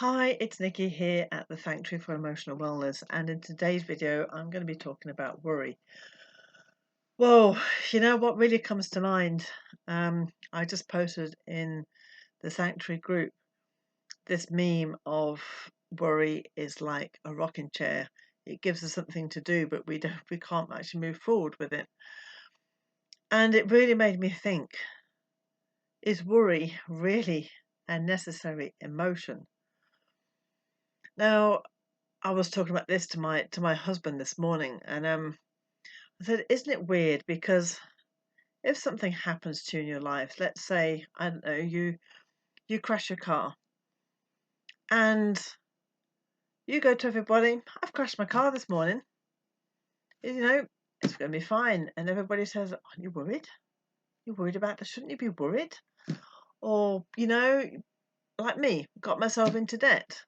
Hi, it's Nikki here at the Sanctuary for Emotional Wellness, and in today's video, I'm going to be talking about worry. Whoa, you know what really comes to mind? I just posted in the Sanctuary group this meme of worry is like a rocking chair. It gives us something to do, but we can't actually move forward with it. And it really made me think, is worry really a necessary emotion? Now, I was talking about this to my husband this morning, and I said, isn't it weird? Because if something happens to you in your life, let's say, I don't know, you crash your car and you go to everybody, I've crashed my car this morning. You know, it's going to be fine. And everybody says, aren't you worried? You're worried about this? Shouldn't you be worried? Or, like me, got myself into debt.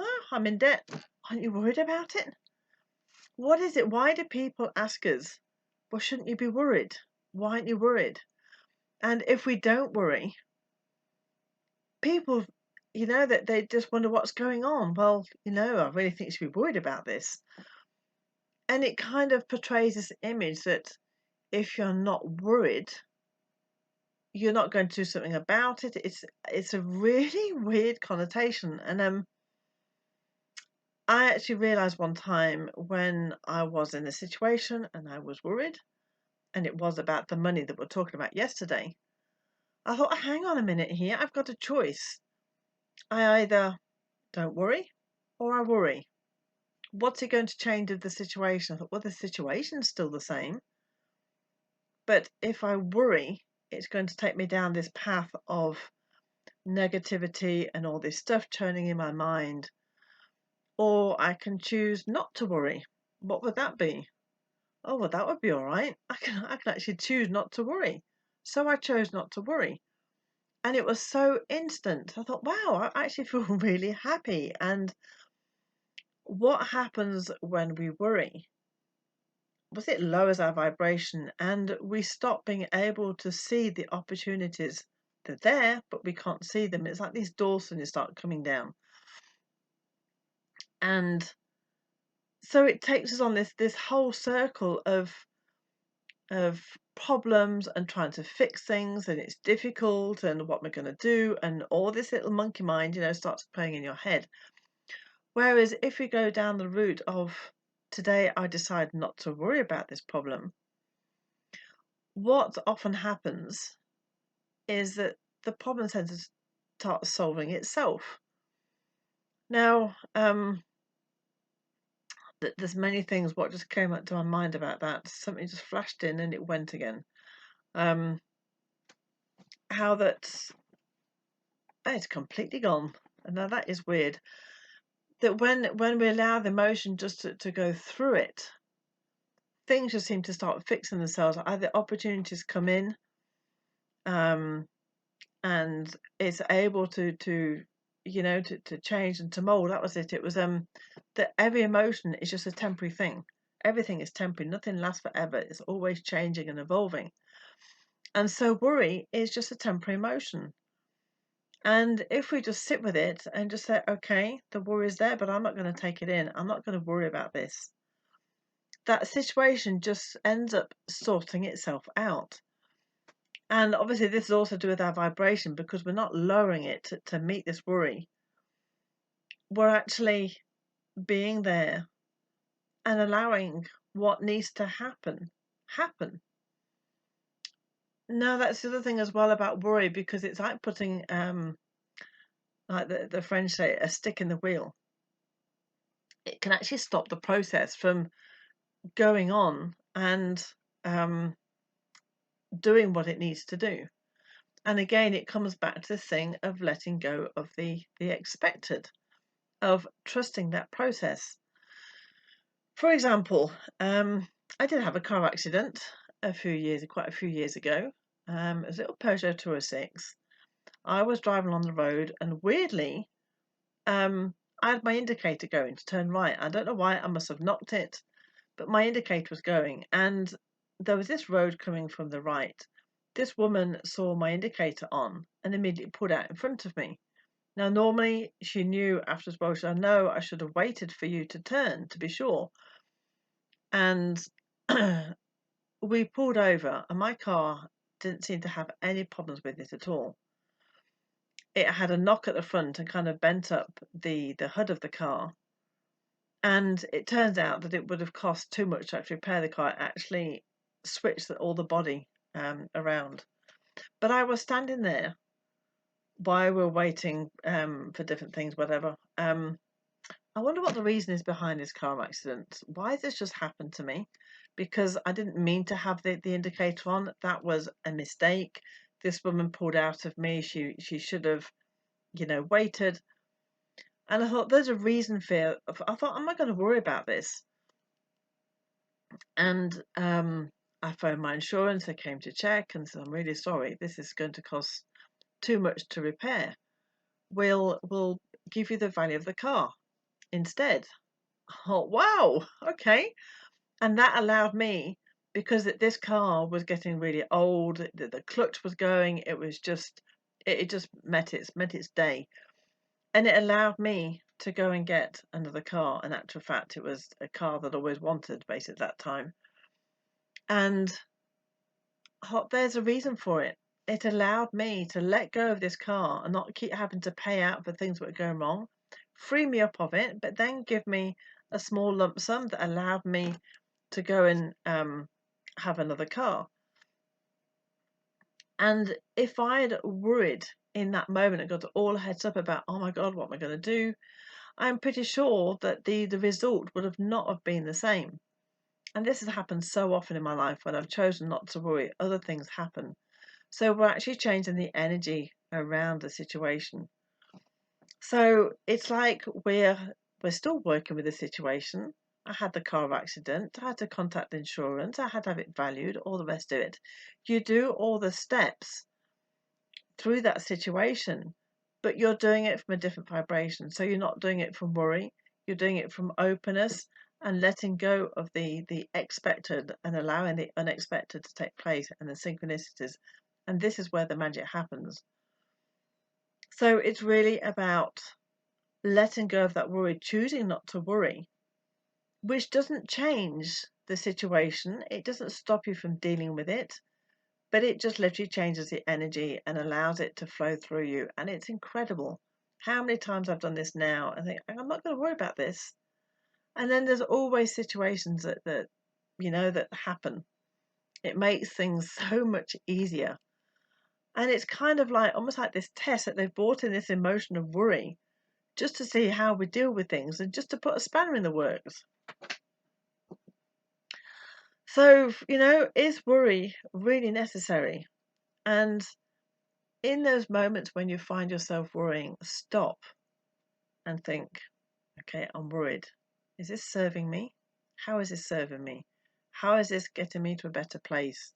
Oh, I'm in debt. Aren't you worried about it? What is it? Why do people ask us, well, shouldn't you be worried? Why aren't you worried? And if we don't worry, people, that they just wonder what's going on. Well, I really think you should be worried about this. And it kind of portrays this image that if you're not worried, you're not going to do something about it. It's a really weird connotation. And I actually realized one time when I was in a situation and I was worried, and it was about the money that we're talking about yesterday. I thought, hang on a minute here, I've got a choice. I either don't worry or I worry. What's it going to change of the situation? I thought, well, the situation's still the same. But if I worry, it's going to take me down this path of negativity and all this stuff churning in my mind. Or I can choose not to worry. What would that be? Oh, well, that would be all right. I can actually choose not to worry. So I chose not to worry. And it was so instant. I thought, wow, I actually feel really happy. And what happens when we worry? Was it lowers our vibration and we stop being able to see the opportunities. They're there, but we can't see them. It's like these doors when you start coming down. And so it takes us on this whole circle of problems and trying to fix things, and it's difficult, and what we're going to do, and all this little monkey mind, starts playing in your head. Whereas if we go down the route of today, I decide not to worry about this problem, what often happens is that the problem tends to start solving itself. Now, there's many things. What just came up to my mind about that? Something just flashed in and it went again. How it's completely gone. And now that is weird. That when we allow the emotion just to go through it, things just seem to start fixing themselves. Either opportunities come in, and it's able to change and to mold. That was it. It was that every emotion is just a temporary thing. Everything is temporary. Nothing lasts forever. It's always changing and evolving. And so worry is just a temporary emotion. And if we just sit with it and just say, okay, the worry is there, but I'm not going to take it in. I'm not going to worry about this. That situation just ends up sorting itself out. And obviously this is also to do with our vibration, because we're not lowering it to meet this worry. We're actually being there and allowing what needs to happen. Now that's the other thing as well about worry, because it's like putting like the French say, a stick in the wheel. It can actually stop the process from going on and doing what it needs to do. And again, it comes back to this thing of letting go of the expected, of trusting that process. For example, I did have a car accident quite a few years ago. It was a little Peugeot 206. I was driving on the road, and weirdly, I had my indicator going to turn right. I don't know why, I must have knocked it, but my indicator was going, and there was this road coming from the right. This woman saw my indicator on and immediately pulled out in front of me. Now, normally she knew after as well. She said, "No, I should have waited for you to turn to be sure." And we pulled over, and my car didn't seem to have any problems with it at all. It had a knock at the front and kind of bent up the hood of the car. And it turns out that it would have cost too much to actually repair the car. It actually switched all the body around. But I was standing there while we were waiting for different things, whatever. I wonder what the reason is behind this car accident. Why has this just happened to me? Because I didn't mean to have the indicator on. That was a mistake. This woman pulled out of me. She should have, waited. And I thought, there's a reason for it. I thought, am I going to worry about this? And I phoned my insurance. They came to check and said, I'm really sorry. This is going to cost too much to repair. We'll give you the value of the car instead. Oh, wow. Okay. And that allowed me, because this car was getting really old, the clutch was going, it just met its day. And it allowed me to go and get another car. In actual fact, it was a car that I always wanted, basically, at that time. And there's a reason for it. It allowed me to let go of this car and not keep having to pay out for things that were going wrong, free me up of it, but then give me a small lump sum that allowed me to go and have another car. And if I had worried in that moment and got all heads up about, oh my God, what am I going to do? I'm pretty sure that the result would have not have been the same. And this has happened so often in my life when I've chosen not to worry, other things happen. So we're actually changing the energy around the situation. So it's like we're still working with the situation. I had the car accident. I had to contact the insurance. I had to have it valued, all the rest of it. You do all the steps through that situation, but you're doing it from a different vibration. So you're not doing it from worry. You're doing it from openness and letting go of the expected and allowing the unexpected to take place and the synchronicities. And this is where the magic happens. So it's really about letting go of that worry, choosing not to worry, which doesn't change the situation. It doesn't stop you from dealing with it, but it just literally changes the energy and allows it to flow through you. And it's incredible how many times I've done this now and think, I'm not going to worry about this. And then there's always situations that happen. It makes things so much easier. And it's kind of like almost like this test that they've brought in, this emotion of worry, just to see how we deal with things and just to put a spanner in the works. So, is worry really necessary? And in those moments when you find yourself worrying, stop and think, okay, I'm worried. Is this serving me? How is this serving me? How is this getting me to a better place?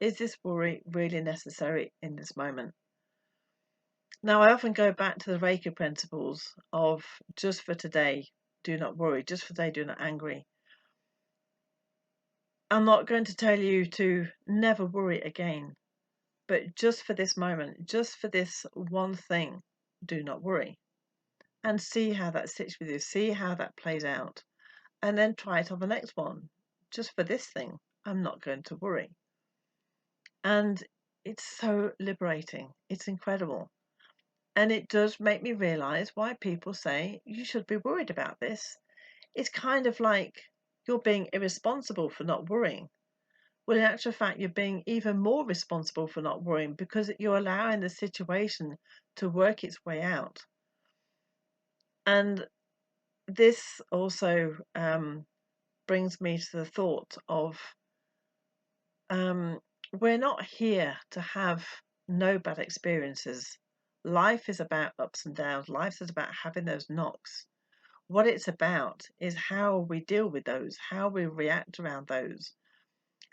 Is this worry really necessary in this moment? Now, I often go back to the Reiki principles of just for today, do not worry. Just for today, do not angry. I'm not going to tell you to never worry again, but just for this moment, just for this one thing, do not worry. And see how that sits with you, see how that plays out. And then try it on the next one. Just for this thing, I'm not going to worry. And it's so liberating. It's incredible. And it does make me realize why people say you should be worried about this. It's kind of like you're being irresponsible for not worrying. Well, in actual fact, you're being even more responsible for not worrying because you're allowing the situation to work its way out. And this also brings me to the thought of we're not here to have no bad experiences. Life is about ups and downs. Life is about having those knocks. What it's about is how we deal with those, how we react around those.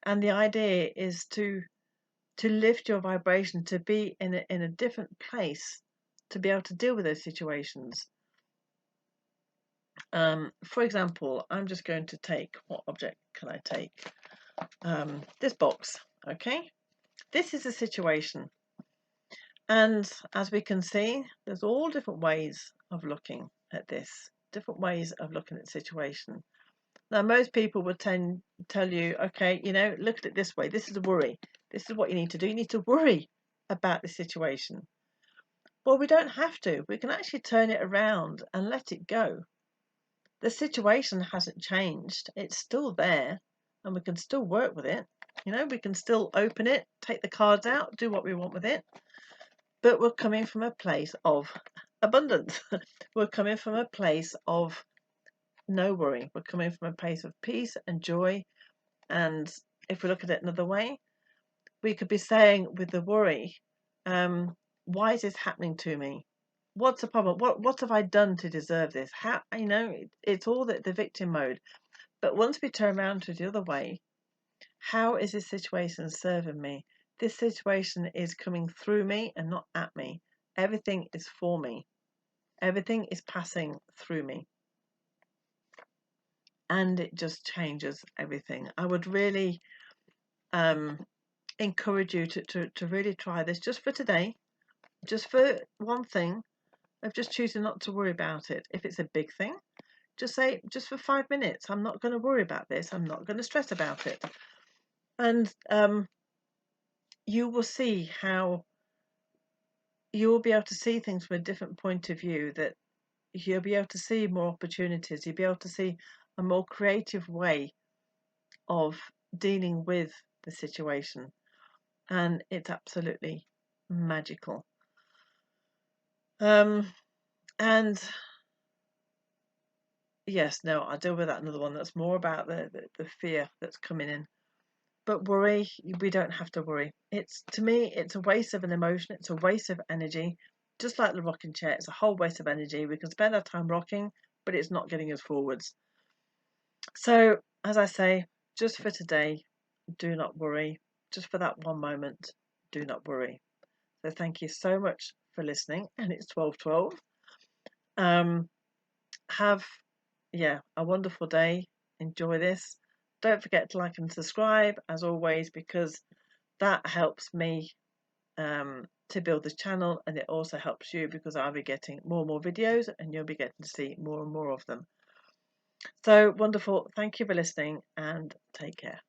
And the idea is to lift your vibration, to be in a different place, to be able to deal with those situations. For example, I'm just going to take, what object can I take? This box, okay? This is a situation. And as we can see, there's all different ways of looking at this, different ways of looking at the situation. Now, most people would tell you, okay, look at it this way. This is a worry. This is what you need to do. You need to worry about the situation. Well, we don't have to. We can actually turn it around and let it go. The situation hasn't changed. It's still there, and we can still work with it. We can still open it, take the cards out, do what we want with it. But we're coming from a place of abundance. We're coming from a place of no worry. We're coming from a place of peace and joy. And if we look at it another way, we could be saying with the worry, why is this happening to me? What's the problem? What have I done to deserve this? How it's all the victim mode. But once we turn around to the other way, how is this situation serving me? This situation is coming through me and not at me. Everything is for me. Everything is passing through me. And it just changes everything. I would really encourage you to really try this just for today, just for one thing, of just choosing not to worry about it. If it's a big thing, just say, just for 5 minutes, I'm not going to worry about this. I'm not going to stress about it. And you will see how you will be able to see things from a different point of view, that you'll be able to see more opportunities. You'll be able to see a more creative way of dealing with the situation. And it's absolutely magical. And yes, no, I'll deal with that another one. That's more about the fear that's coming in. But worry, we don't have to worry. To me, it's a waste of an emotion. It's a waste of energy. Just like the rocking chair, it's a whole waste of energy. We can spend our time rocking, but it's not getting us forwards. So, as I say, just for today, do not worry. Just for that one moment, do not worry. So thank you so much for listening. And it's 12:12. Have a wonderful day. Enjoy this. Don't forget to like and subscribe as always, because that helps me to build this channel, and it also helps you because I'll be getting more and more videos and you'll be getting to see more and more of them. So wonderful. Thank you for listening and take care.